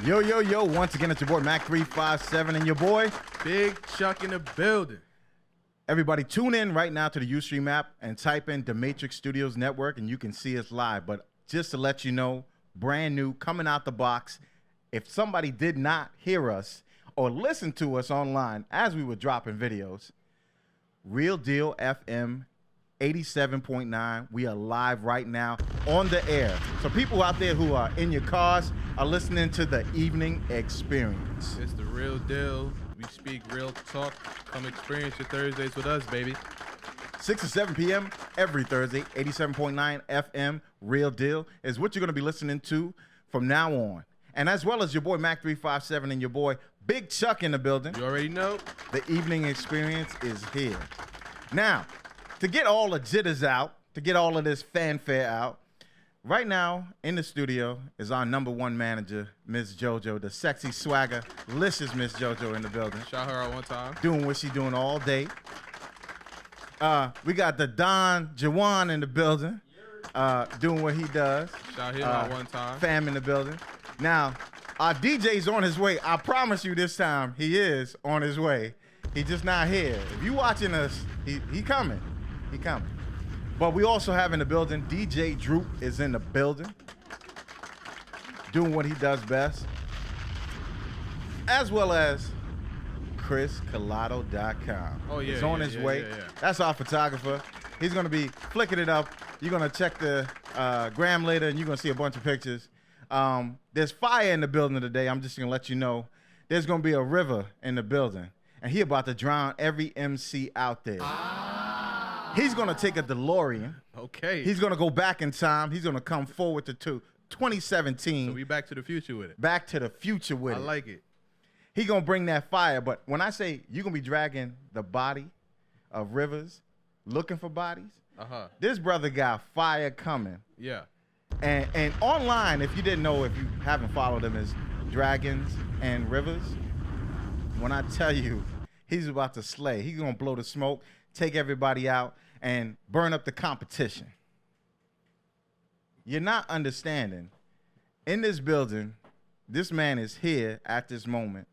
Yo, yo, yo, once again, it's your boy Mac357 and your boy Big Chuck in the building. Everybody tune in right now to the Ustream app and type in the Matrix Studios Network and you can see us live. But just to let you know, brand new, coming out the box, if somebody did not hear us or listen to us online as we were dropping videos, Real Deal FM 87.9. We are live right now on the air. So people out there who are in your cars are listening to the evening experience. It's the real deal. We speak real talk. Come experience your Thursdays with us, baby. 6 to 7 p.m. every Thursday, 87.9 FM, Real Deal, is what you're going to be listening to from now on. And as well as your boy Mac357 and your boy Big Chuck in the building. You already know. The evening experience is here. Now, to get all the jitters out, to get all of this fanfare out, right now in the studio is our #1 manager, Miss JoJo, the sexy swagger, licious Miss JoJo in the building. Shout her out one time. Doing what she doing all day. We got the Don Jawan in the building, doing what he does. Shout him out one time. Fam in the building. Now, our DJ's on his way. I promise you this time, he is on his way. He's just not here. If you watching us, he coming. He coming. But we also have in the building, DJ Droop is in the building, doing what he does best, as well as ChrisColado.com. Oh, yeah. He's on his way. Yeah. That's our photographer. He's going to be flicking it up. You're going to check the gram later, and you're going to see a bunch of pictures. There's fire in the building today. I'm just going to let you know. There's going to be a river in the building, and he about to drown every MC out there. He's going to take a DeLorean. Okay. He's going to go back in time. He's going to come forward to 2017. So we back to the future with it. Back to the future with it. I like it. He going to bring that fire. But when I say you're going to be dragging the body of Rivers, looking for bodies, this brother got fire coming. Yeah. And online, if you didn't know, if you haven't followed him, is Dragons and Rivers. When I tell you, he's about to slay. He's going to blow the smoke, take everybody out, and burn up the competition. You're not understanding. In this building, this man is here at this moment.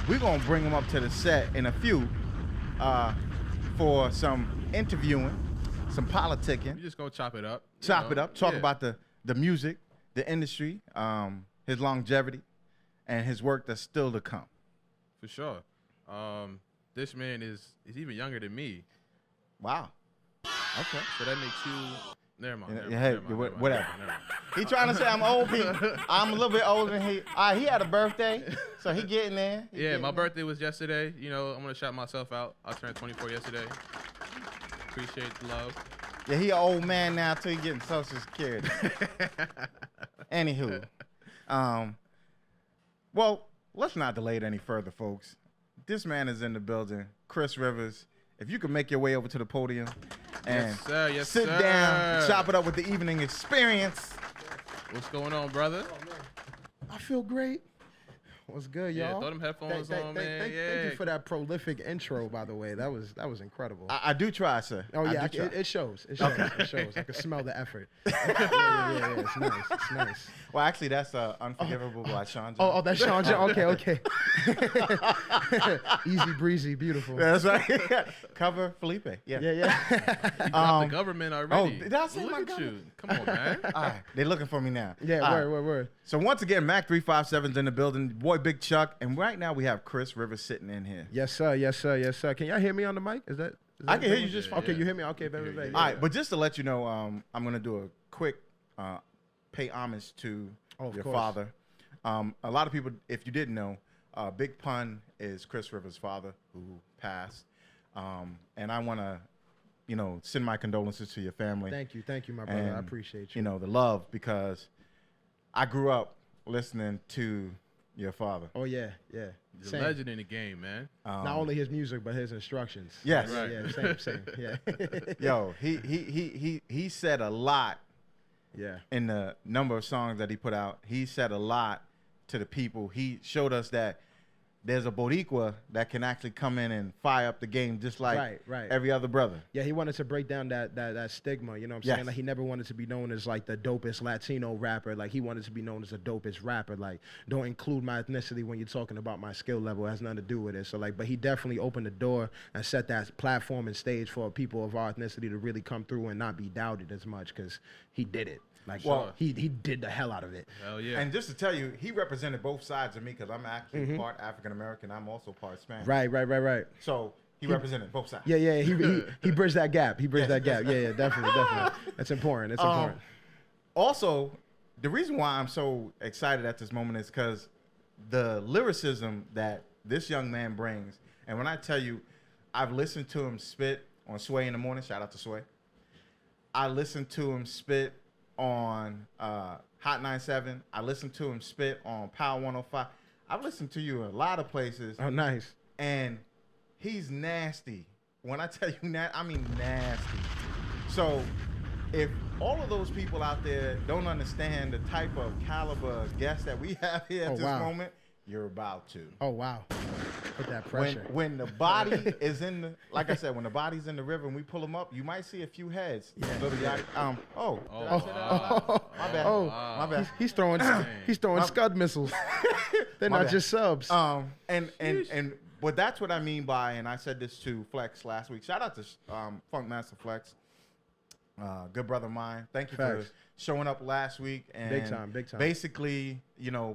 We're going to bring him up to the set in a few for some interviewing, some politicking. We just going to chop it up. Chop it up, talk about the music, the industry, his longevity, and his work that's still to come. For sure. This man is even younger than me. Wow. Okay. So that makes you. Never mind. Whatever. He trying to say I'm old. I'm a little bit older than he. He had a birthday, so he getting there. My birthday was yesterday. You know, I'm gonna shout myself out. I turned 24 yesterday. Appreciate the love. Yeah, he an old man now till he getting Social Security. Anywho, well, let's not delay it any further, folks. This man is in the building, Chris Rivers. If you can make your way over to the podium and sit down, chop it up with the evening experience. What's going on, brother? I feel great. What's good, y'all? Yeah, throw them headphones on, man. Thank you for that prolific intro, by the way. That was incredible. I do try, sir. Oh yeah, it shows. It shows. Okay. It shows. I can smell the effort. Yeah. It's nice. It's nice. Well, actually, that's Unforgivable by Sean John. Oh, that's Sean John. Okay. Easy breezy, beautiful. That's right. Cover Felipe. Yeah. The government already. Oh, did I say Look my at government? you. Come on, man. All right, they're looking for me now. Yeah, All right. word. So once again, Mac357's in the building. Boy, Big Chuck, and right now we have Chris Rivers sitting in here. Yes, sir. Can y'all hear me on the mic? Is that I can hear you just fine. Okay, you hear me? Okay, very. All right, but just to let you know, I'm gonna do a quick pay homage to your father. A lot of people, if you didn't know, Big Pun is Chris Rivers' father who passed, and I want to, send my condolences to your family. Thank you, my brother. And, I appreciate you. The love, because I grew up listening to your father. Oh yeah. He's a legend in the game, man. Not only his music, but his instructions. Yes. Right. Yeah, same. Yeah. Yo, he said a lot. Yeah. In the number of songs that he put out, he said a lot to the people. He showed us that there's a Boricua that can actually come in and fire up the game just like Right. every other brother. Yeah, he wanted to break down that stigma, you know what I'm Yes. saying? Like, he never wanted to be known as, like, the dopest Latino rapper. Like, he wanted to be known as the dopest rapper. Like, don't include my ethnicity when you're talking about my skill level. It has nothing to do with it. So, like, but he definitely opened the door and set that platform and stage for people of our ethnicity to really come through and not be doubted as much, because he did it. Like, Well, he did the hell out of it. Hell yeah. And just to tell you, he represented both sides of me because I'm actually part African American. I'm also part Spanish. Right. So he represented both sides. Yeah. He bridged that gap. Yeah, definitely. That's important. It's important. Also, the reason why I'm so excited at this moment is because the lyricism that this young man brings, and when I tell you, I've listened to him spit on Sway in the Morning. Shout out to Sway. I listened to him spit on Hot 97. I listened to him spit on Power 105. I've listened to you in a lot of places. Oh, nice. And he's nasty. When I tell you I mean nasty. So if all of those people out there don't understand the type of caliber guest that we have here at this moment, you're about to. Oh, wow. Put that pressure. When the body is in the, like I said, when the body's in the river and we pull them up, you might see a few heads. Yeah. My bad. My bad. He's throwing Scud missiles. They're My not bad. just subs. But that's what I mean by, and I said this to Flex last week. Shout out to Funk Master Flex, good brother of mine. Thank you Facts. for showing up last week and Big time. basically,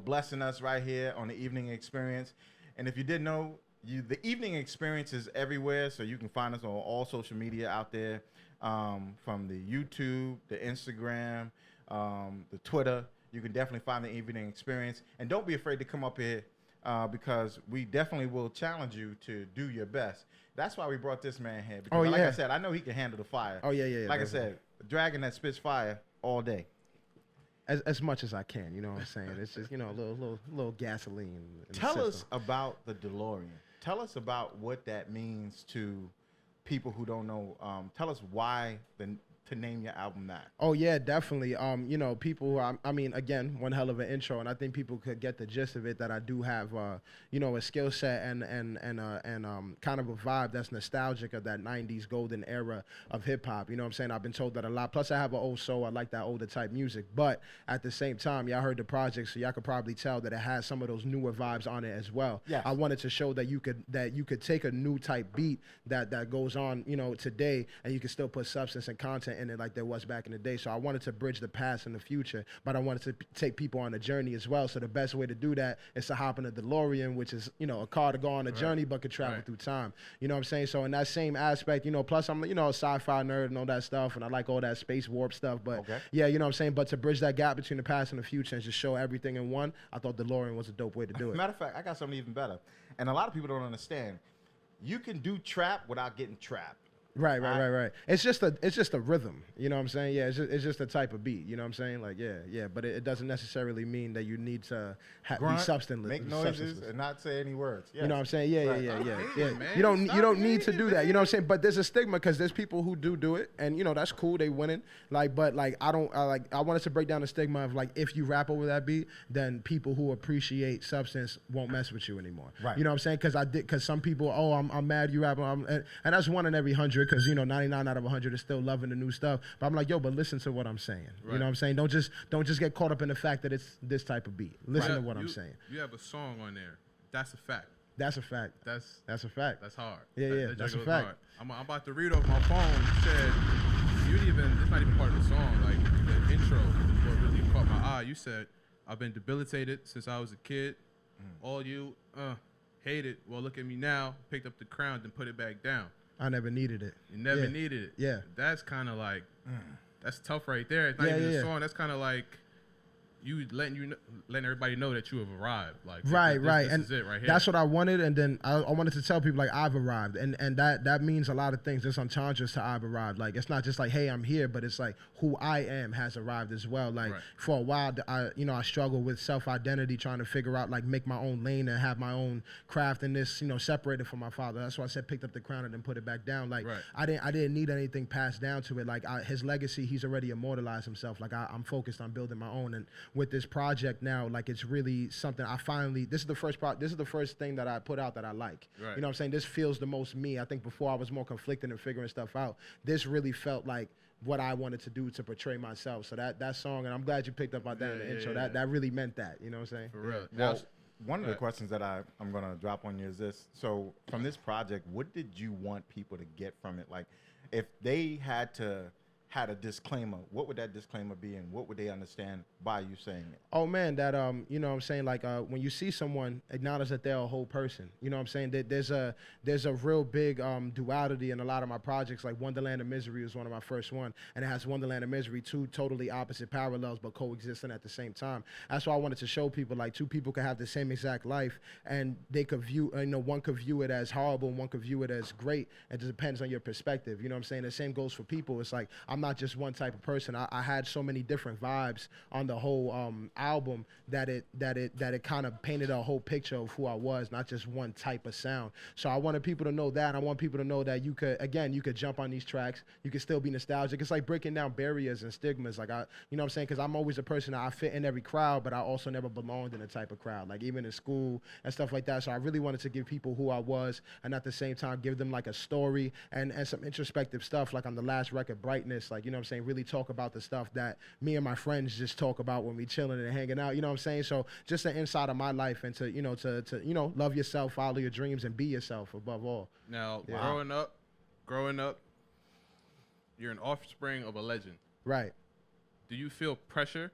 blessing us right here on the Evening Experience. And if you didn't know, the Evening Experience is everywhere, so you can find us on all social media out there, from the YouTube, the Instagram, the Twitter. You can definitely find the Evening Experience. And don't be afraid to come up here because we definitely will challenge you to do your best. That's why we brought this man here. Because like I said, I know he can handle the fire. Oh, yeah. Like I said, a dragon that spits fire all day. As much as I can, you know what I'm saying? It's just, a little gasoline. In the Tell us system. about the DeLorean. Tell us about what that means to people who don't know. Tell us why to name your album that. Oh yeah, definitely. People who I mean, again, one hell of an intro, and I think people could get the gist of it. That I do have, a skill set and kind of a vibe that's nostalgic of that '90s golden era of hip hop. You know what I'm saying? I've been told that a lot. Plus, I have an old soul. I like that older type music. But at the same time, y'all heard the project, so y'all could probably tell that it has some of those newer vibes on it as well. Yes. I wanted to show that you could take a new type beat that goes on, today, and you can still put substance and content in it like there was back in the day. So I wanted to bridge the past and the future, but I wanted to take people on a journey as well. So the best way to do that is to hop in a DeLorean, which is, a car to go on a journey but could travel through time. You know what I'm saying? So in that same aspect, plus I'm, a sci-fi nerd and all that stuff, and I like all that space warp stuff. But yeah, you know what I'm saying? But to bridge that gap between the past and the future and just show everything in one, I thought DeLorean was a dope way to do it. Matter of fact, I got something even better. And a lot of people don't understand. You can do trap without getting trapped. Right. It's just a rhythm. You know what I'm saying? Yeah, it's just a type of beat. You know what I'm saying? Like, yeah. But it doesn't necessarily mean that you need to be substanceless. Make noises and not say any words. Yes. You know what I'm saying? Yeah. Man. You don't need to do that. You know what I'm saying? But there's a stigma because there's people who do it, and that's cool. They winning. I wanted to break down the stigma of if you rap over that beat, then people who appreciate substance won't mess with you anymore. Right. You know what I'm saying? Because some people, I'm mad you rap, and that's 1 in every 100. Because 99 out of 100 is still loving the new stuff, but I'm like, but listen to what I'm saying. Right. You know what I'm saying? Don't just get caught up in the fact that it's this type of beat. Listen to what I'm saying. You have a song on there. That's a fact. That's a fact. That's a fact. That's hard. Yeah, that's a fact. Hard. I'm about to read off my phone. It said it's not even part of the song. Like the intro, what really caught my eye. You said, "I've been debilitated since I was a kid. All you hate it. Well, look at me now. Picked up the crown, then put it back down." I never needed it. You never needed it. Yeah. That's kind of that's tough right there. It's not even a song. That's kind of like you letting everybody know that you have arrived. Right. This And is it right here. that's what I wanted. And then I wanted to tell people I've arrived, and that means a lot of things. There's unconscious to I've arrived. It's not just hey, I'm here, but it's who I am has arrived as well. For a while, I struggled with self-identity, trying to figure out make my own lane and have my own craft in this, separated from my father. That's why I said picked up the crown and then put it back down. I didn't need anything passed down to it. His legacy, he's already immortalized himself. I'm focused on building my own, and with this project now, like it's really something I finally. This is the first thing that I put out that I like. Right. You know what I'm saying? This feels the most me. I think before I was more conflicted and figuring stuff out. This really felt like what I wanted to do to portray myself. So that song, and I'm glad you picked up on that in the intro. That really meant that. You know what I'm saying? For real. Well, one of the questions that I'm going to drop on you is this. So from this project, what did you want people to get from it? Like, if they had a disclaimer, what would that disclaimer be, and what would they understand by you saying it? Oh man, that you know what I'm saying, like when you see someone, acknowledge that they're a whole person. You know what I'm saying? That there's a real big duality in a lot of my projects. Like Wonderland of Misery was one of my first one, and it has Wonderland of Misery, two totally opposite parallels but coexisting at the same time. That's why I wanted to show people like two people could have the same exact life, and they could view, one could view it as horrible and one could view it as great. It just depends on your perspective. You know what I'm saying? The same goes for people. It's like I'm not just one type of person. I had so many different vibes on the whole album that it kind of painted a whole picture of who I was, not just one type of sound. So I wanted people to know that. I want people to know that you could jump on these tracks. You could still be nostalgic. It's like breaking down barriers and stigmas. Like you know what I'm saying? Because I'm always a person that I fit in every crowd, but I also never belonged in a type of crowd. Like even in school and stuff like that. So I really wanted to give people who I was, and at the same time give them like a story and some introspective stuff. Like on the last record, Brightness. Like you know what I'm saying? Really talk about the stuff that me and my friends just talk about when we chilling and hanging out. You know what I'm saying? So just the inside of my life, and to love yourself, follow your dreams, and be yourself above all. Now, growing up, you're an offspring of a legend. Right. Do you feel pressure,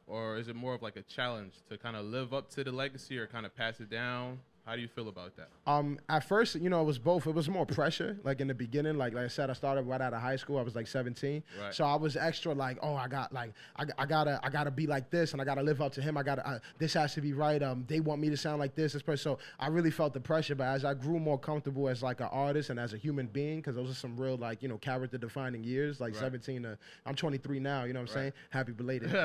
or is it more of like a challenge to kind of live up to the legacy or kind of pass it down? How do you feel about that? At first, it was both. It was more pressure. Like in the beginning, like I said, I started right out of high school. I was like 17. Right. So I was extra like, oh, I gotta be like this, and I gotta live up to him. This has to be right. They want me to sound like this person. So I really felt the pressure. But as I grew more comfortable as like an artist and as a human being, because those are some real character defining years. Like 17 to I'm 23 now. You know what I'm saying? Happy belated. You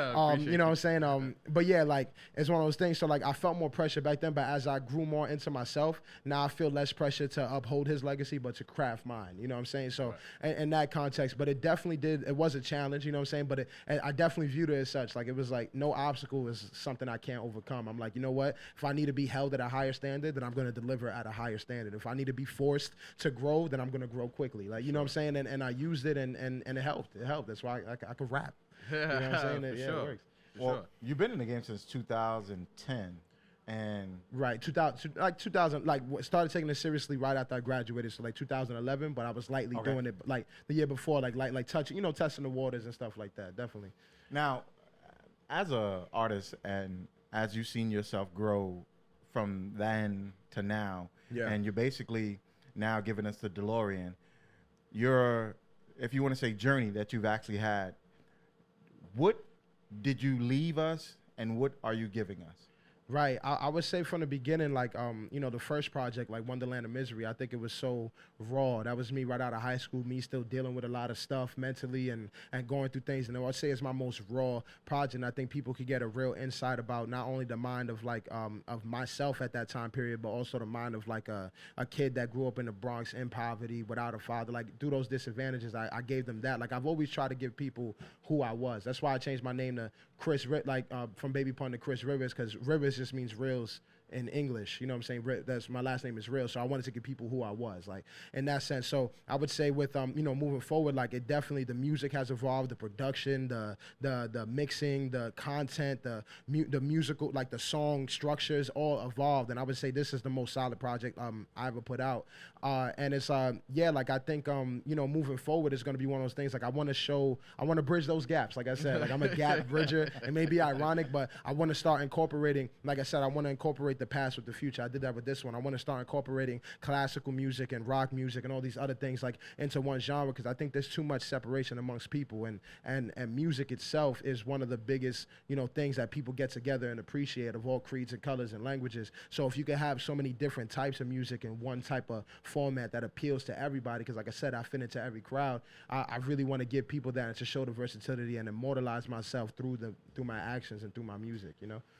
know what I'm saying? But yeah, like it's one of those things. So like I felt more pressure back then, but as I grew more into myself, now I feel less pressure to uphold his legacy, but to craft mine. You know what I'm saying? So in that context, but it definitely it was a challenge, you know what I'm saying? But I definitely viewed it as such. Like it was like no obstacle is something I can't overcome. I'm like, you know what? If I need to be held at a higher standard, then I'm going to deliver at a higher standard. If I need to be forced to grow, then I'm going to grow quickly. Like, you know what I'm saying? And I used it and it helped. It helped. That's why I could rap. You know what I'm saying? It works. Well, you've been in the game since 2010. And right, 2000, started taking it seriously right after I graduated, so like 2011. But I was lightly doing it like the year before, like touching, testing the waters and stuff like that. Definitely. Now, as a artist, and as you've seen yourself grow from then to now, and you're basically now giving us the DeLorean, if you want to say journey that you've actually had, what did you leave us, and what are you giving us? Right. I would say from the beginning, like, the first project, like Wonderland of Misery, I think it was so raw. That was me right out of high school, me still dealing with a lot of stuff mentally and going through things. And I would say it's my most raw project. And I think people could get a real insight about not only the mind of like of myself at that time period, but also the mind of like a kid that grew up in the Bronx in poverty without a father. Like through those disadvantages, I gave them that. Like I've always tried to give people who I was. That's why I changed my name to Chris, from Baby Pun to Chris Rivers, because Rivers just means reals in English. You know what I'm saying? That's my last name is Real. So I wanted to give people who I was, like in that sense. So I would say with moving forward, like it definitely, the music has evolved, the production, the mixing, the content, the musical, like the song structures all evolved. And I would say this is the most solid project I ever put out. And it's like I think moving forward is going to be one of those things. Like I want to bridge those gaps. Like I said, like I'm a gap bridger. It may be ironic, but I want to start incorporating. Like I said, I want to incorporate the past with the future. I did that with this one. I want to start incorporating classical music and rock music and all these other things like into one genre, because I think there's too much separation amongst people, and music itself is one of the biggest things that people get together and appreciate, of all creeds and colors and languages. So if you can have so many different types of music in one type of format that appeals to everybody, because like I said, I fit into every crowd, I really want to give people that and to show the versatility and immortalize myself through my actions and through my music.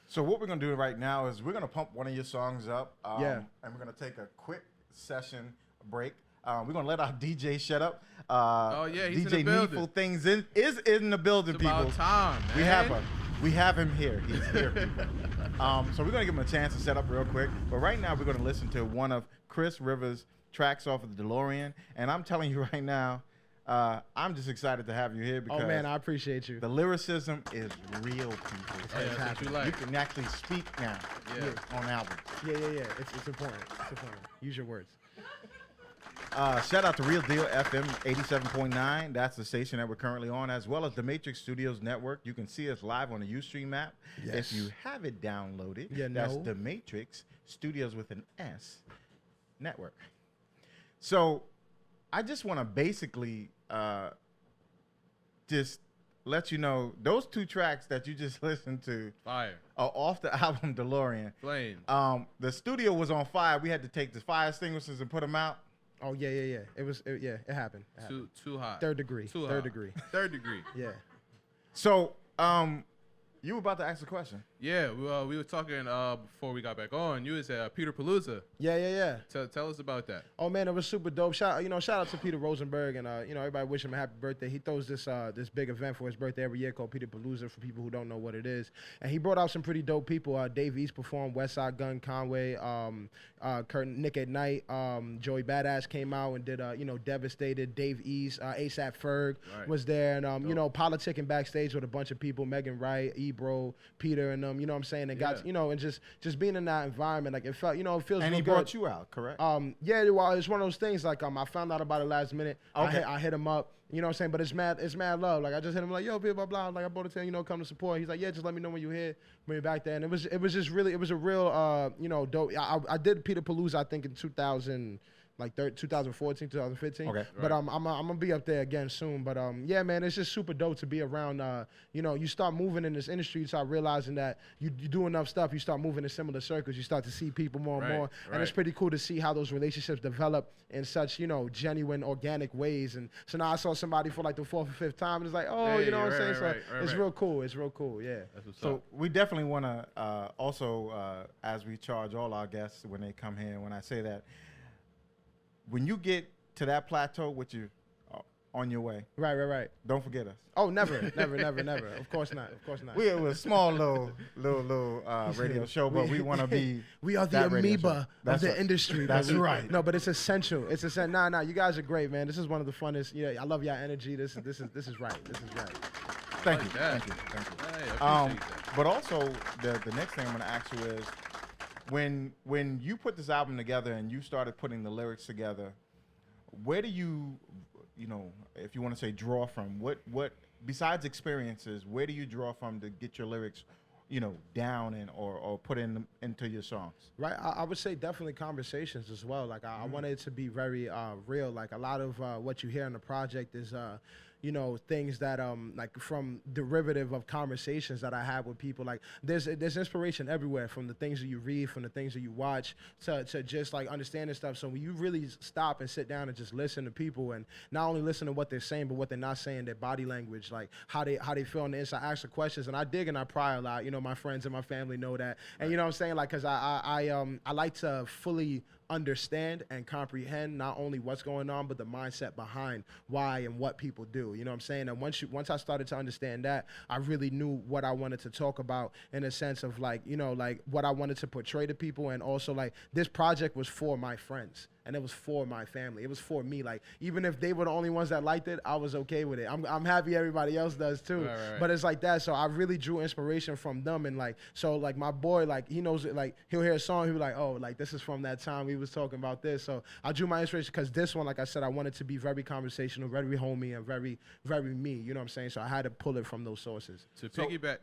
So what we're going to do right now is we're going to pump one of your songs up, and we're going to take a quick session break. We're going to let our DJ shut up. He's DJ in the building. Needful Things is in the building, it's people. About time, man. We have her. We have him here. He's here, people. So we're going to give him a chance to set up real quick. But right now, we're going to listen to one of Chris Rivers' tracks off of the DeLorean. And I'm telling you right now, I'm just excited to have you here because Oh, man, I appreciate you. the lyricism is real, people. Oh, yeah, that's what you like. You can actually speak now on albums. Yeah. It's important. It's important. Use your words. Shout out to Real Deal FM 87.9. That's the station that we're currently on, as well as the Matrix Studios Network. You can see us live on the Ustream app. Yes. If you have it downloaded, You that's know. the Matrix Studios with an S network. So I just want to basically just let you know those two tracks that you just listened to Fire. are off the album DeLorean. Flame. The studio was on fire. We had to take the fire extinguishers and put them out. Oh, yeah. It happened. It happened. Too hot. Third degree. Too Third hot. degree. Third degree. Yeah. So, you were about to ask a question. Yeah, we were talking before we got back on. You was at Peter Palooza. Yeah. Tell us about that. Oh, man, it was super dope. Shout out to Peter Rosenberg, and everybody wish him a happy birthday. He throws this big event for his birthday every year called Peter Palooza for people who don't know what it is. And he brought out some pretty dope people. Dave East performed, Westside Gun, Conway, Nick at Night, Joey Badass came out and did Devastated. Dave East, ASAP Ferg was there, and politicking backstage with a bunch of people, Megan Wright, Ebro, Peter, and you know what I'm saying, and got and just being in that environment, like it felt, it feels. And real he good. brought you out, correct? Yeah, well, it's one of those things. Like I found out about it last minute. Okay. I hit him up. You know what I'm saying? But it's mad love. Like I just hit him like, yo, blah blah blah. Like I bought it to him, come to support. He's like, yeah, just let me know when you're here. Bring me back there. And it was just really, it was a real dope. I did Peter Palooza, I think in 2014, 2015. Okay. But I'm gonna be up there again soon. But yeah, man, it's just super dope to be around. You start moving in this industry, you start realizing that you do enough stuff, you start moving in similar circles, you start to see people more and more, and it's pretty cool to see how those relationships develop in such genuine, organic ways. And so now I saw somebody for like the fourth or fifth time, and it's like, oh, you know what I'm saying? So it's real cool. It's real cool. Yeah. That's what's So up. we definitely want to also, as we charge all our guests when they come here, when I say that, when you get to that plateau, which you on your way, Right. don't forget us. Oh, never. Of course not. We're a small little radio show, but we want to be. We are the that radio show. amoeba of That's the right. industry. That's baby. right. No, but it's essential. Nah. You guys are great, man. This is one of the funnest. I love y'all energy. This is right. This is right. Thank like you. that. Thank you. Hey, I appreciate that. But also, the next thing I'm going to ask you is, when you put this album together and you started putting the lyrics together, where do you if you want to say draw from, what besides experiences, where do you draw from to get your lyrics, down and or put into your songs? Right. I would say definitely conversations as well. Like I wanted it to be very real. Like a lot of what you hear on the project is things that like from derivative of conversations that I have with people. Like there's inspiration everywhere, from the things that you read, from the things that you watch, to just like understanding stuff. So when you really stop and sit down and just listen to people, and not only listen to what they're saying, but what they're not saying, their body language, like how they feel on the inside, ask the questions. And I dig and I pry a lot. My friends and my family know that. And you know what I'm saying? Like, cause I like to fully understand and comprehend not only what's going on, but the mindset behind why and what people do. You know what I'm saying? And once I started to understand that, I really knew what I wanted to talk about, in a sense of like what I wanted to portray to people. And also, like, this project was for my friends. And it was for my family. It was for me. Like, even if they were the only ones that liked it, I was okay with it. I'm happy everybody else does too. Right. But it's like that. So I really drew inspiration from them. And like, so like my boy, like he knows it. Like he'll hear a song, he'll be like, oh, like this is from that time we was talking about this. So I drew my inspiration because this one, like I said, I wanted to be very conversational, very homey, and very, very me. You know what I'm saying? So I had to pull it from those sources. To piggyback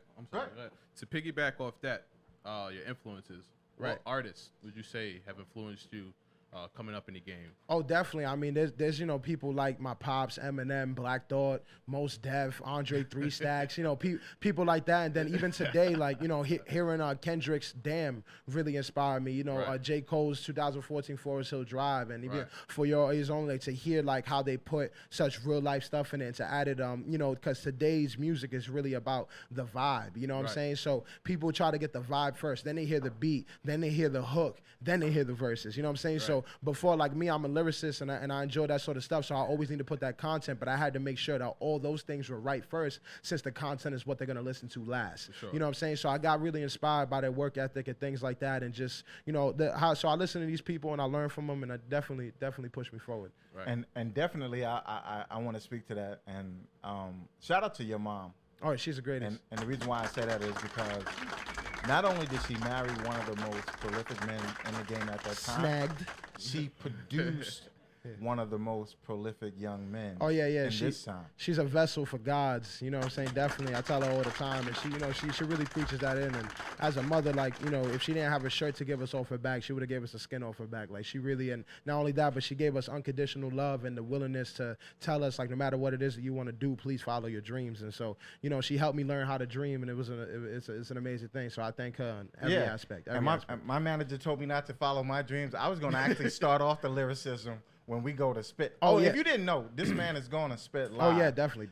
off that, your influences. Right. What artists would you say have influenced you coming up in the game? Oh, definitely. I mean, there's people like my pops, Eminem, Black Thought, Mos Def, Andre 3 Stacks, people like that. And then even today, like, hearing Kendrick's Damn really inspired me. J. Cole's 2014 Forest Hill Drive, and even For Your Ears Only, to hear like how they put such real life stuff in it, and to add it, because today's music is really about the vibe. You know what I'm saying? So people try to get the vibe first, then they hear the beat, then they hear the hook, then they hear the verses. You know what I'm saying? So So before, like me, I'm a lyricist and I enjoy that sort of stuff. So I always need to put that content, but I had to make sure that all those things were right first, since the content is what they're gonna listen to last. Sure. You know what I'm saying? So I got really inspired by their work ethic and things like that, and just so I listen to these people and I learn from them, and it definitely pushed me forward. Right. And definitely I want to speak to that, and shout out to your mom. Oh, she's the greatest. And the reason why I say that is because not only did she marry one of the most prolific men in the game at that time, Snagged. she produced one of the most prolific young men. Oh yeah. In this time. She's a vessel for gods. You know what I'm saying? Definitely. I tell her all the time, and she really preaches that in. And as a mother, like, if she didn't have a shirt to give us off her back, she would have gave us a skin off her back. Like, she really, and not only that, but she gave us unconditional love and the willingness to tell us, like, no matter what it is that you want to do, please follow your dreams. And so, she helped me learn how to dream, and it's an amazing thing. So I thank her in every aspect. My manager told me not to follow my dreams. I was going to actually start off the lyricism when we go to spit. Oh, yeah. If you didn't know, this man is going to spit live. Oh yeah, definitely.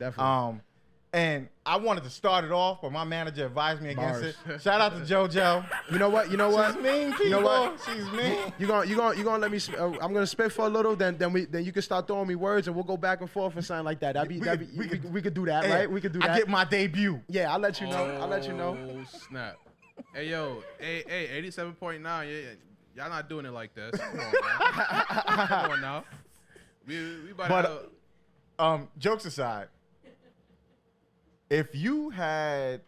And I wanted to start it off, but my manager advised me against it. Shout out to JoJo. You know what? She's mean, people. You know what? She's mean. You gonna let me? I'm gonna spit for a little. Then you can start throwing me words, and we'll go back and forth and something like that. We could do that, right? We could do that. I get my debut. Yeah, I'll let you know. I'll let you know. Oh snap! Hey yo, hey, 87.9. Yeah, y'all not doing it like this. Come on, man. Come on now. We about to. Jokes aside, if you had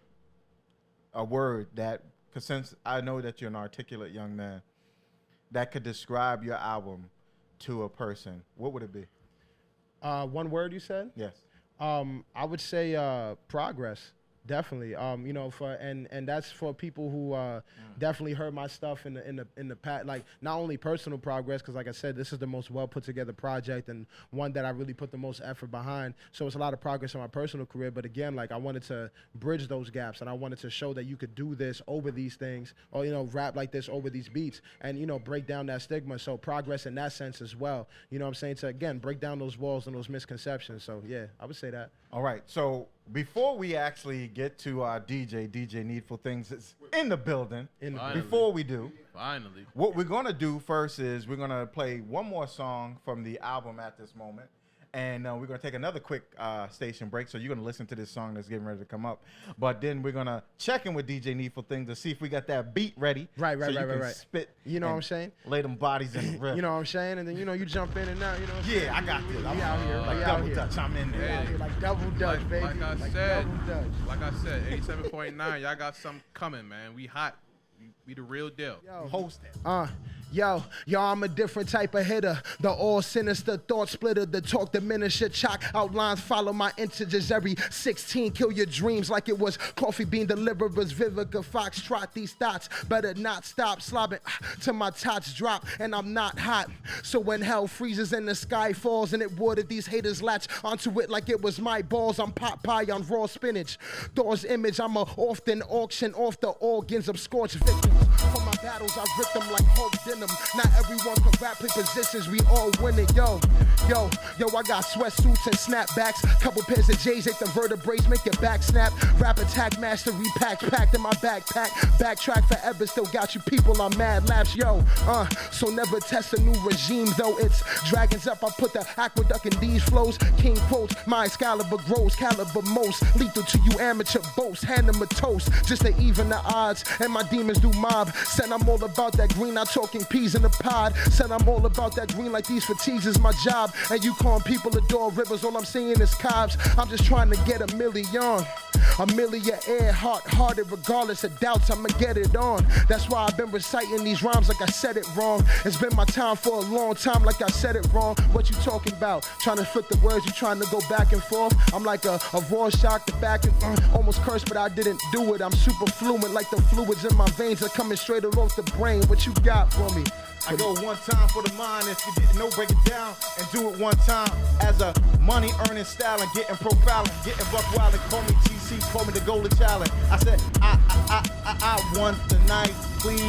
a word that, because since I know that you're an articulate young man, that could describe your album to a person, what would it be? One word you said? Yes. I would say progress. Definitely, and that's for people who definitely heard my stuff in the past. Like, not only personal progress, because like I said, this is the most well put together project and one that I really put the most effort behind. So it's a lot of progress in my personal career. But again, like, I wanted to bridge those gaps, and I wanted to show that you could do this over these things, or rap like this over these beats, and break down that stigma. So progress in that sense as well. You know what I'm saying? To again break down those walls and those misconceptions. So yeah, I would say that. All right. So before we actually get to our DJ Needful Things is in the building. Before we do, finally, what we're gonna do first is we're gonna play one more song from the album at this moment, and we're gonna take another quick station break. So you're gonna listen to this song that's getting ready to come up, but then we're gonna check in with DJ Needful Things to see if we got that beat ready. Right. Spit. You know what I'm saying? Lay them bodies in the riff. You know what I'm saying? And then you jump in and out. You know. What I'm saying? I got this. I'm out here. like double dutch. I'm in there. We out here like double dutch, baby. Like I double said, 87.9. Y'all got something coming, man. We hot. We the real deal. Host it. Yo, I'm a different type of hitter. The all sinister thought splitter. The talk diminisher. Chalk outlines follow my integers. Every 16 kill your dreams like it was coffee bean deliverers. Vivica Fox trot these thoughts. Better not stop slobbing till my tots drop. And I'm not hot. So when hell freezes and the sky falls and it watered, these haters latch onto it like it was my balls. I'm pot pie on raw spinach. Thor's image. I'm a often auction off the organs of scorched victims. For my battles, I rip them like Hulk denim. Not everyone can rap in positions, we all win it. Yo, I got sweatsuits and snapbacks. Couple pairs of J's, hit the vertebrae, make your back snap. Rap attack master repacked, packed in my backpack. Backtrack forever, still got you people on mad laps. Yo, so never test a new regime, though it's dragons up. I put the aqueduct in these flows. King quotes, my Excalibur grows, caliber most lethal to you amateur boasts. Hand them a toast, just to even the odds. And my demons do mob. Said I'm all about that green, not talking peas in the pod. Said I'm all about that green like these fatigues is my job. And you calling people adore rivers, all I'm seeing is cobs. I'm just trying to get a million air, heart-hearted, regardless of doubts, I'ma get it on. That's why I've been reciting these rhymes like I said it wrong. It's been my time for a long time like I said it wrong. What you talking about? Trying to flip the words, you trying to go back and forth? I'm like a raw shock, the back and almost cursed, but I didn't do it. I'm super fluent like the fluids in my veins are coming straight off the brain. What you got for me? I go one time for the mind. If you didn't know, break it down and do it one time. As a money earning style and getting profiling, getting buck wild and call me TC, call me the golden challenge. I said I want the night, please.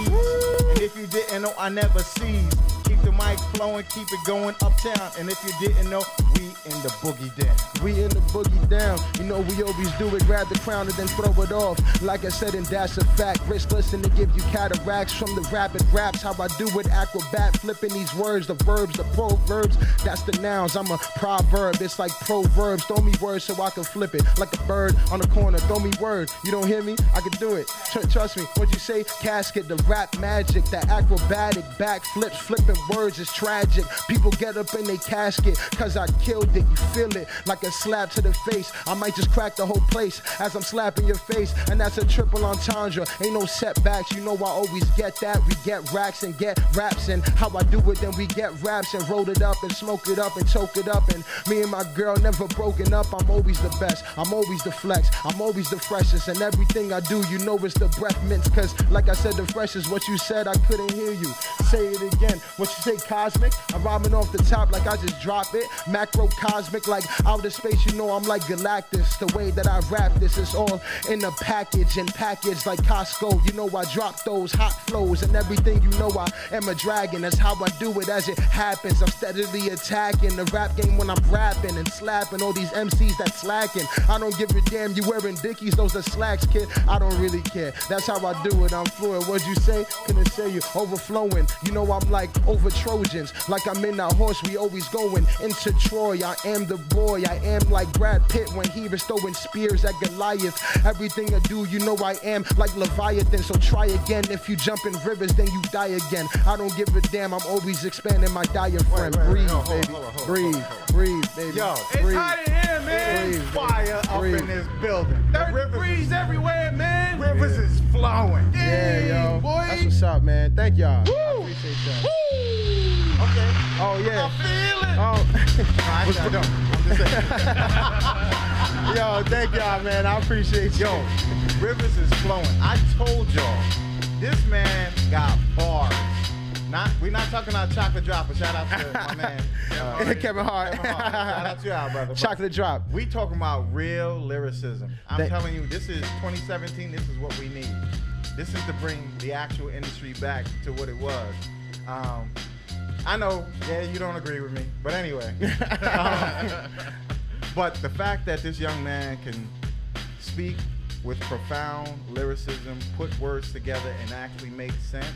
And if you didn't know, I never cease. Keep the mic flowing, keep it going uptown. And if you didn't know, we in the boogie down. We in the boogie down. You know we always do it, grab the crown and then throw it off. Like I said, and that's a fact. Riskless and to give you cataracts from the rapid raps. How I do it, acrobat, flipping these words, the verbs, the proverbs. That's the nouns. I'm a proverb. It's like proverbs. Throw me words so I can flip it like a bird on the corner. Throw me word. You don't hear me? I can do it. Trust me. What you say? Casket, the rap magic, the acrobatic backflips, flipping words is tragic. People get up in their casket, cause I killed it. You feel it like a slap to the face. I might just crack the whole place as I'm slapping your face. And that's a triple entendre. Ain't no setbacks. You know I always get that. We get racks and get raps. And how I do it, then we get raps and roll it up and smoke it up and choke it up. And me and my girl never broken up. I'm always the best. I'm always the flex. I'm always the freshest. And everything I do, you know it's the breath mints. Cause like I said, the freshest. What you said, I couldn't hear you. Say it again. What you say, cosmic? I'm rhyming off the top like I just drop it. Macrocosmic like outer space. You know I'm like Galactus. The way that I rap this is all in a package and packaged like Costco. You know I drop those hot flows and everything. You know I am a dragon. That's how I do it as it happens. I'm steadily attacking the rap game when I'm rapping and slapping all these MCs that slacking. I don't give a damn. You wearing Dickies? Those are slacks, kid. I don't really care. That's how I do it. I'm fluid. What'd you say? Couldn't say you. Overflowing. You know I'm like over Trojans. Like I'm in that horse. We always going into Troy. I am the boy. I am like Brad Pitt when he was throwing spears at Goliath. Everything I do, you know I am like Leviathan. So try again. If you jump in rivers, then you die again. I don't give a damn. I'm always expanding my diaphragm. Breathe, baby. Breathe, breathe, baby. Yo, It's breathe. hot in here, man. Breathe, fire up Breathe. in this building. 30 degrees everywhere, man. Rivers is flowing. Yeah, yo. boy. That's what's up, man. Thank y'all. Woo. I appreciate that. Okay. Oh, yeah. I feel it. Oh. No, actually, I don't. I'm just saying. Yo, thank y'all, man. I appreciate you. Yo, Rivers is flowing. I told y'all, this man got bars. We're not talking about chocolate drop, but shout out to my man. Kevin Hart. Shout out to y'all, brother. But Chocolate drop. we talking about real lyricism. I'm That- telling you, this is 2017. This is what we need. This is to bring the actual industry back to what it was. I know, yeah, you don't agree with me, but anyway. But the fact that this young man can speak with profound lyricism, put words together, and actually make sense,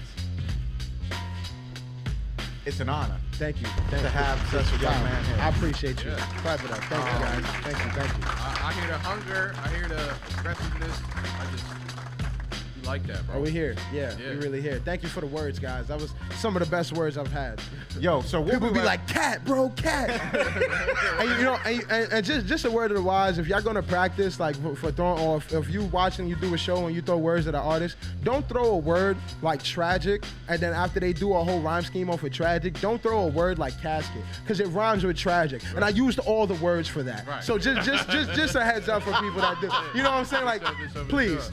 it's an honor. Thank you. Thank To you. have such a young man here. I appreciate you. Yeah. Clap it up. Thank you, guys. Thank you. I hear the hunger. I hear the aggressiveness. You like that, bro. Are we here? Yeah, Yeah. we really here. Thank you for the words, guys. That was some of the best words I've had. Yo, so we'll People be like, cat, bro, cat. And you know, and just a word of the wise, if y'all gonna practice like for throwing, or if you watching, you do a show and you throw words at an artist, don't throw a word like tragic, and then after they do a whole rhyme scheme off of tragic, don't throw a word like casket, because it rhymes with tragic. And I used all the words for that. Right. So just a heads up for people that do. You know what I'm saying? Like, please.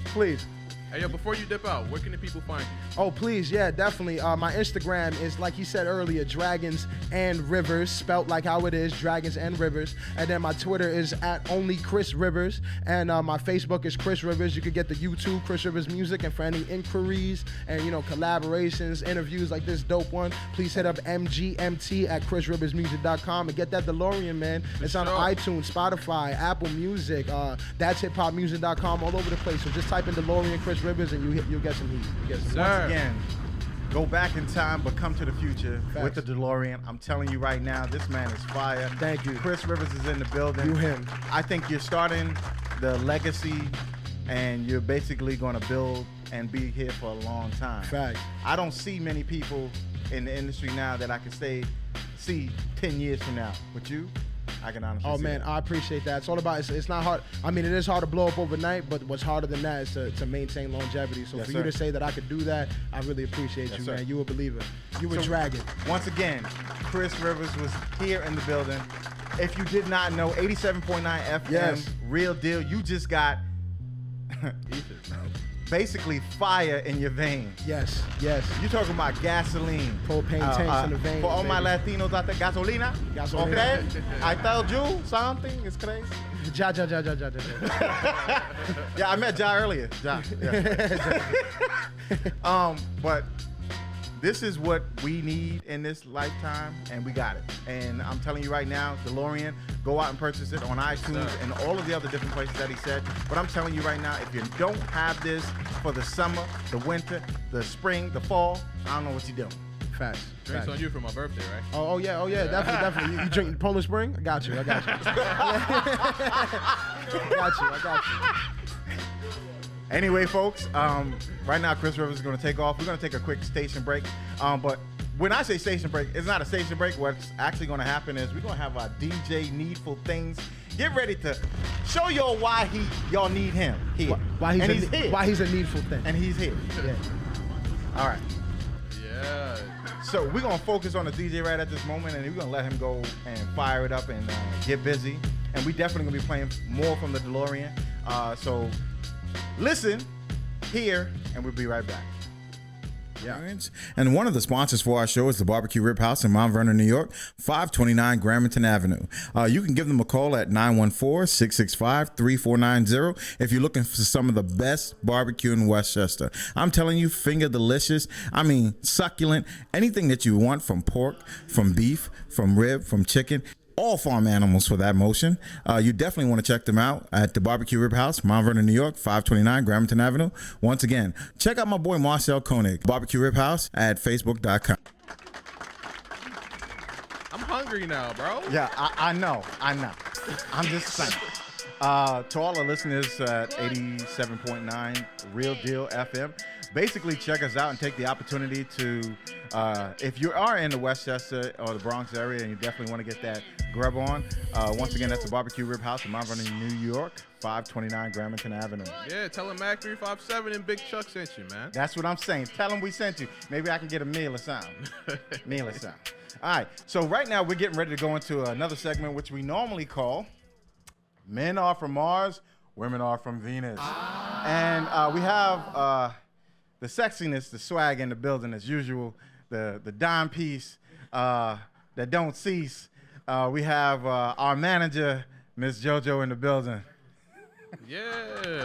Hey, yo, before you dip out, where can the people find you? Oh, please, yeah, definitely. My Instagram is, like he said earlier, Dragons and Rivers, spelt like how it is, Dragons and Rivers. And then my Twitter is at only Chris Rivers. And my Facebook is Chris Rivers. You could get the YouTube, Chris Rivers Music. And for any inquiries and, you know, collaborations, interviews like this dope one, please hit up mgmt at chrisriversmusic.com and get that DeLorean, man. It's on sure. iTunes, Spotify, Apple Music, that's hiphopmusic.com, all over the place. So just type in DeLorean Chris Rivers and you'll get some heat. You get some Sir. once again, go back in time but come to the future with the DeLorean. I'm telling you right now, this man is fire. Thank you. Chris Rivers is in the building. You him. I think you're starting the legacy and you're basically going to build and be here for a long time. Facts. I don't see many people in the industry now that I can see 10 years from now. But you, I can honestly Oh see man, that. I appreciate that. It's all about, it's not hard. I mean, it is hard to blow up overnight, but what's harder than that is to maintain longevity. So Yes, for sir. you to say that I could do that, I really appreciate Yes, you, sir. man. You a believer. You a So, dragon. Once again, Chris Rivers was here in the building. If you did not know, 87.9 FM, Yes. real deal. You just got basically fire in your veins. Yes, yes. You talking about gasoline. Propane tanks in the veins, For all my baby. Latinos out there, gasolina. Gasolina. Okay? I told you something. It's crazy. Ja. Yeah, I met Ja earlier. Ja. Yeah. But this is what we need in this lifetime, and we got it. And I'm telling you right now, DeLorean, go out and purchase it on iTunes and all of the other different places that he said. But I'm telling you right now, if you don't have this for the summer, the winter, the spring, the fall, I don't know what you're doing. Facts. Drinks on you for my birthday, right? Oh yeah, definitely. You drink Poland Spring? I got you. I got you. Anyway, folks, right now Chris Rivers is going to take off. We're going to take a quick station break. But when I say station break, it's not a station break. What's actually going to happen is we're going to have our DJ Needful Things. Get ready to show y'all why y'all need him here. Why he's a needful thing. And he's here. Yeah. All right. Yeah. So we're going to focus on the DJ right at this moment, and we're going to let him go and fire it up and get busy. And we definitely going to be playing more from the DeLorean. So listen, hear, and we'll be right back. Yeah. And one of the sponsors for our show is the Barbecue Rib House in Mount Vernon, New York, 529 Gramerton Avenue. You can give them a call at 914-665-3490 if you're looking for some of the best barbecue in Westchester. I'm telling you, finger delicious. I mean, succulent. Anything that you want, from pork, from beef, from rib, from chicken. All farm animals for that motion. You definitely want to check them out at the Barbecue Rib House, Mount Vernon, New York, 529 Gramerton Avenue. Once again, check out my boy Marcel Koenig, Barbecue Rib House at Facebook.com. I'm hungry now, bro. Yeah, I know. I'm just saying. To all the listeners at 87.9 Real Deal FM, basically check us out and take the opportunity to, if you are in the Westchester or the Bronx area and you definitely want to get that grub on, once again, that's the Barbecue Rib House in Mount Vernon, New York, 529 Gramerton Avenue. Yeah, tell them Mac357 and Big Chuck sent you, man. That's what I'm saying. Tell them we sent you. Maybe I can get a meal or something. All right, so right now we're getting ready to go into another segment, which we normally call Men Are From Mars, Women Are From Venus. And we have the sexiness, the swag in the building as usual, the dime piece that don't cease. We have our manager, Miss JoJo, in the building. Yeah.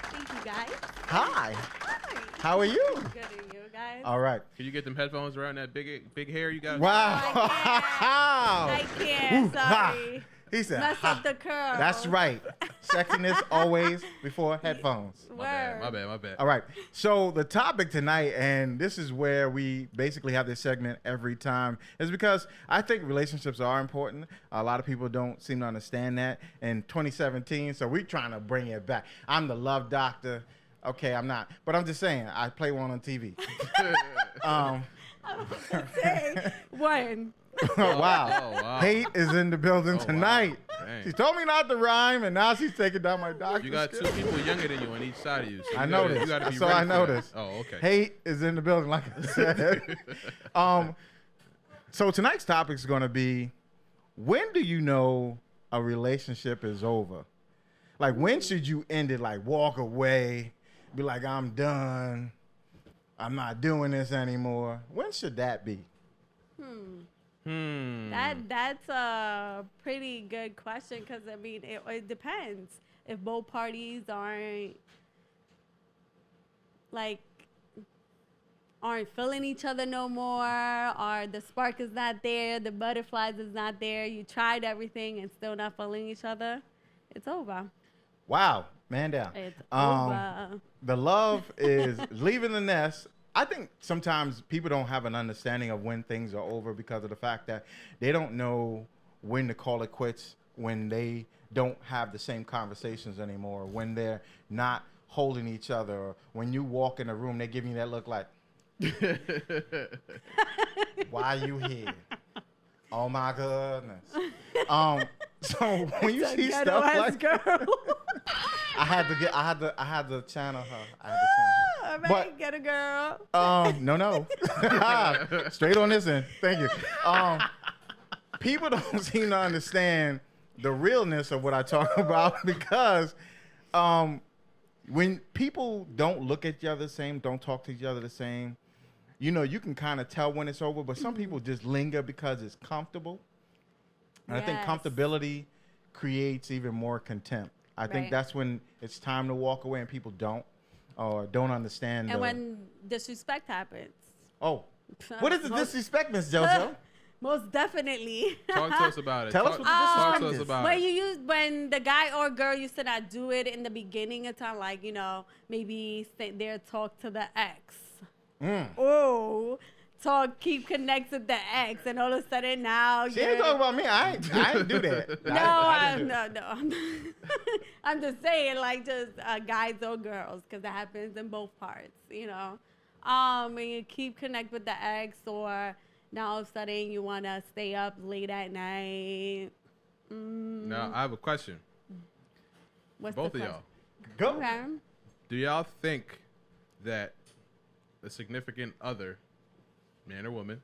Thank you, guys. Hi. Hi. How are you? Good, and you guys? All right. Can you get them headphones around that big hair you got? Wow. I can't. Ooh, ha. Sorry. He said, Mess ha. up the curl. That's right. Sexiness always before headphones. My bad. All right. So the topic tonight, and this is where we basically have this segment every time, is because I think relationships are important. A lot of people don't seem to understand that in 2017. So we're trying to bring it back. I'm the love doctor. Okay, I'm not. But I'm just saying, I play one on TV. I was going to say, when? Wow. Oh, wow. Hate is in the building tonight. Dang. She told me not to rhyme, and now she's taking down my doctor's You got skills. two people younger than you on each side of you. So I you noticed. You gotta be So ready I for noticed. that. Oh, okay. Hate is in the building, like I said. So tonight's topic is going to be, when do you know a relationship is over? Like, when should you end it? Like, walk away, be like, I'm done. I'm not doing this anymore. When should that be? That's a pretty good question, because, I mean, it depends. If both parties aren't feeling each other no more, or the spark is not there, the butterflies is not there, you tried everything and still not feeling each other, it's over. Wow, man down. It's over. The love is leaving the nest. I think sometimes people don't have an understanding of when things are over because of the fact that they don't know when to call it quits, when they don't have the same conversations anymore, when they're not holding each other, or when you walk in a room, they give you that look like, why are you here? Oh my goodness. So when you see stuff like I had to channel her. All right, But- get a girl. No. Straight on this end. Thank you. People don't seem to understand the realness of what I talk about, because when people don't look at each other the same, don't talk to each other the same, you know, you can kind of tell when it's over, but some people just linger because it's comfortable. And I think Yes. comfortability creates even more contempt. I think Right. that's when it's time to walk away, and people don't. or don't understand. And when disrespect happens. Oh, what is the disrespect, Miss JoJo? Most definitely. Talk to us about it. Tell us what the Talk disrespect to us is. about When it. when the guy or girl used to not do it in the beginning of time, like, maybe sit there, talk to the ex. Oh, keep connected the ex, and all of a sudden now She ain't talking about me. I ain't do that. No. I'm just saying, like, just guys or girls, because it happens in both parts, When you keep connect with the ex, or now all of a sudden you want to stay up late at night. Now, I have a question. What's Both the of y'all. Go. Okay. Do y'all think that the significant other, man or woman,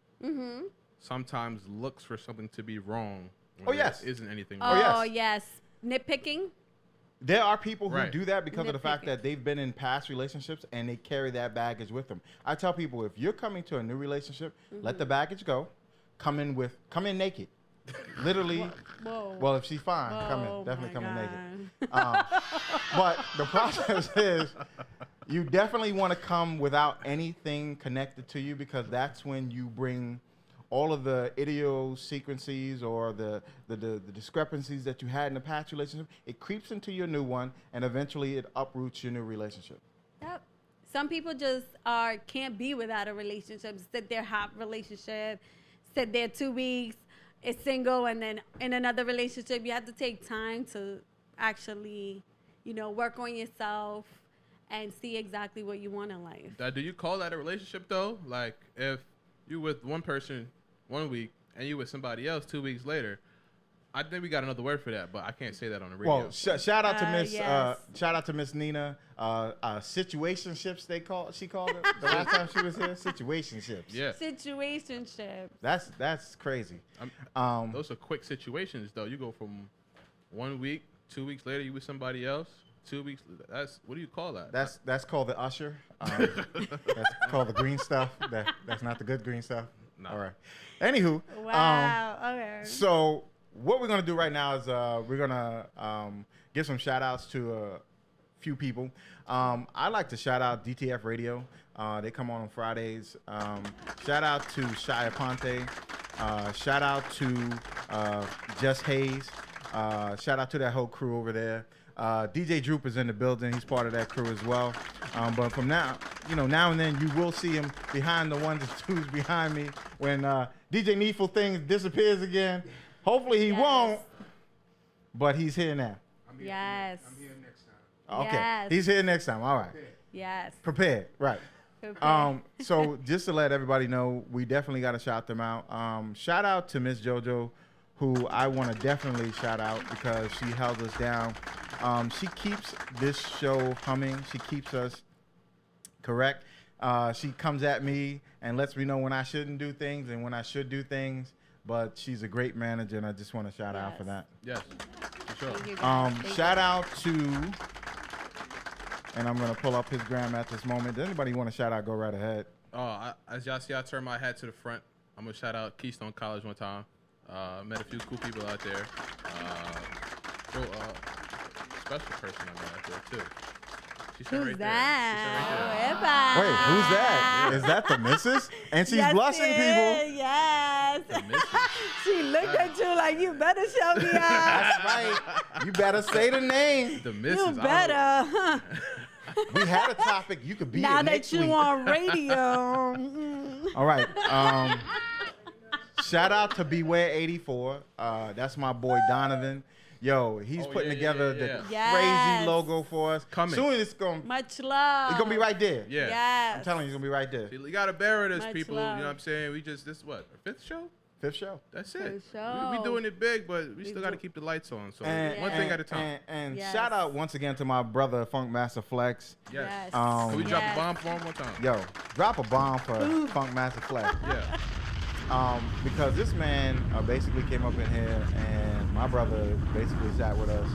sometimes looks for something to be wrong when yes. there isn't anything Oh, wrong? yes. yes. Nitpicking? There are people who Right. do that because of the fact Nitpicking. that they've been in past relationships and they carry that baggage with them. I tell people, if you're coming to a new relationship, let the baggage go. Come in naked. Literally. Whoa. Well, if she's fine, Oh, definitely my come in naked. God. But the process is, you definitely want to come without anything connected to you, because that's when you bring all of the idiosyncrasies or the discrepancies that you had in the past relationship. It creeps into your new one, and eventually it uproots your new relationship. Yep. Some people just can't be without a relationship. Sit there, hot relationship, sit there 2 weeks, is single, and then in another relationship, you have to take time to actually, work on yourself and see exactly what you want in life. Do you call that a relationship, though? Like, if you with one person 1 week and you with somebody else 2 weeks later, I think we got another word for that, but I can't say that on the radio. Well, shout out to Miss yes. shout out to Miss Nina. Situationships she called it the last time she was here. Situationships. Yeah. Situationships. That's crazy. Those are quick situations, though. You go from 1 week, 2 weeks later, you with somebody else. 2 weeks. What do you call that? That's called the usher. That's called the green stuff. That's not the good green stuff. No. All right. Anywho. Wow. Okay. So what we're gonna do right now is we're gonna give some shout outs to a few people. I like to shout out DTF Radio. They come on Fridays. Shout out to Shia Ponte. Shout out to Jess Hayes. Shout out to that whole crew over there. DJ Droop is in the building. He's part of that crew as well. But from now and then you will see him behind the ones and twos behind me when DJ Needful Things disappears again. Hopefully he Yes. won't, but he's here now. Yes. I'm here next time. Okay, Yes. he's here next time. All right, Yes. prepared, right? Okay. So just to let everybody know, we definitely got to shout them out. Shout out to Miss JoJo, who I want to definitely shout out because she held us down. She keeps this show humming. She keeps us correct. She comes at me and lets me know when I shouldn't do things and when I should do things. But she's a great manager, and I just want to shout out for that. Yes. For sure. Thank you, guys. Thank Shout you. out to, and I'm going to pull up his gram at this moment. Does anybody want to shout out? Go right ahead. As y'all see, I turned my hat to the front. I'm going to shout out Keystone College one time. Met a few cool people out there. Special person I met out there, too. She's Who's right that? Wait, who's that? Is that the missus? And she's blushing, people. Yes. there. The missus. She looked at you like, you better show me out. That's right. You better say the name. The missus. You better. We had a topic. You could be Now it that next you week. on radio. Mm. All right. Shout out to Beware84. That's my boy Donovan. Yo, he's putting together the Yes. crazy logo for us. Coming. Soon it's gonna Much love. it's gonna be right there. Yeah. Yes. I'm telling you, it's gonna be right there. See, you got to bear with us, Much people. love. You know what I'm saying? This is what, our fifth show? Fifth show. That's it. For sure. We doing it big, but we still got to keep the lights on. So one thing at a time. And Yes. shout out once again to my brother Funk Master Flex. Yes. Yes. Can we drop Yes. a bomb for him one time? Yo, drop a bomb for Funk Master Flex. Yeah. Because this man basically came up in here and my brother basically sat with us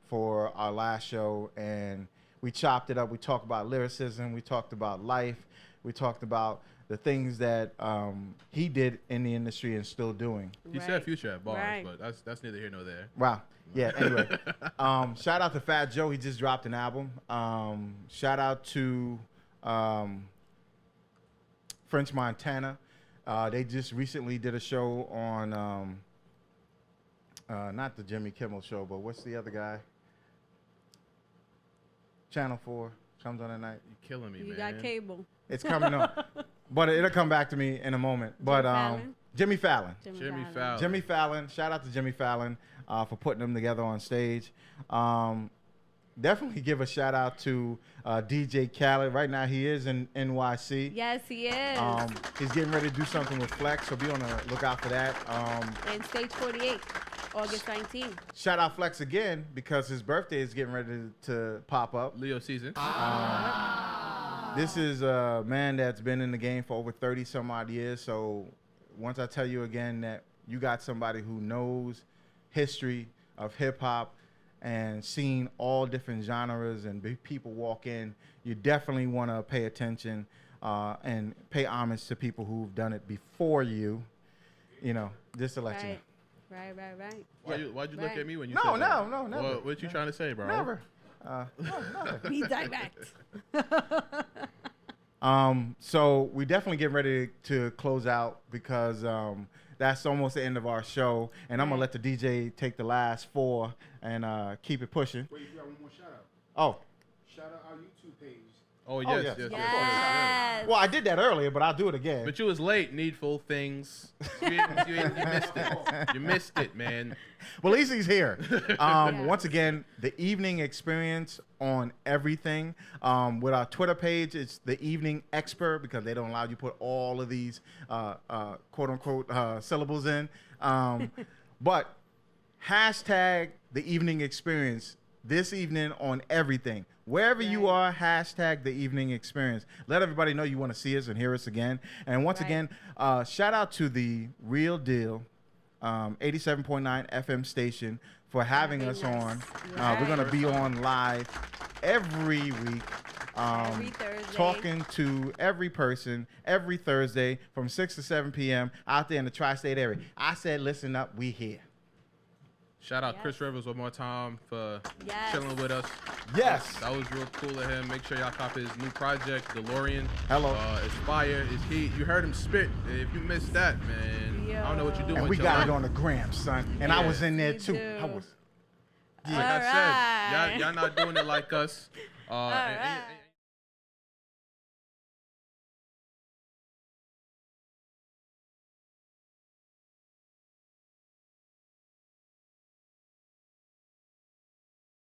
for our last show and we chopped it up. We talked about lyricism. We talked about life. We talked about the things that he did in the industry and still doing. He said Future at bars, Right. but that's neither here nor there. Wow. Yeah, anyway. Shout out to Fat Joe. He just dropped an album. Shout out to French Montana. They just recently did a show on, not the Jimmy Kimmel show, but what's the other guy? Channel 4 comes on at night. You're killing me, You man. got cable. It's coming up. But it'll come back to me in a moment. But Jimmy Fallon. Jimmy Fallon. Jimmy Fallon. Shout out to Jimmy Fallon for putting them together on stage. Definitely give a shout out to DJ Khaled. Right now he is in NYC. Yes, he is. He's getting ready to do something with Flex, so be on the lookout for that. In Stage 48, August 19th. Shout out Flex again because his birthday is getting ready to pop up. Leo season. This is a man that's been in the game for over 30 some odd years. So once I tell you again that you got somebody who knows history of hip hop and seen all different genres and people walk in, you definitely want to pay attention and pay homage to people who've done it before you, you know, just to let you know. Right. Why'd you look Right. at me when you No, said that? no, never. What you trying to say, bro? Never. No, never. Be direct. So we definitely get ready to close out because that's almost the end of our show, and I'm gonna let the DJ take the last 4 and keep it pushing. Wait, you got one more shout out. Oh, Shout out our YouTube page. Oh, yes. yes, yes, Yes. Yes. well, I did that earlier, but I'll do it again. But you was late, Needful Things. You missed it. You missed it, man. Well, at least he's here. Yeah. Once again, the evening experience on everything. With our Twitter page, it's the Evening Expert because they don't allow you to put all of these quote unquote syllables in. But hashtag the evening experience this evening on everything. Wherever you are, hashtag the evening experience. Let everybody know you want to see us and hear us again. And once again, shout out to the Real Deal 87.9 FM station for having us on. We're going to be on live every week. Every Thursday. Talking to every person every Thursday from 6 to 7 p.m. out there in the tri-state area. I said, listen up, we here. Shout out Yes. Chris Rivers one more time for Yes. chilling with us. Yes. That was real cool of him. Make sure y'all copy his new project, DeLorean. Hello. It's fire. It's heat. You heard him spit. If you missed that, man, I don't know what you're doing. And we with got your it life. on the gram, son. And I was in there We too. do. I was. Like I said, All right. y'all not doing it like us. All And right.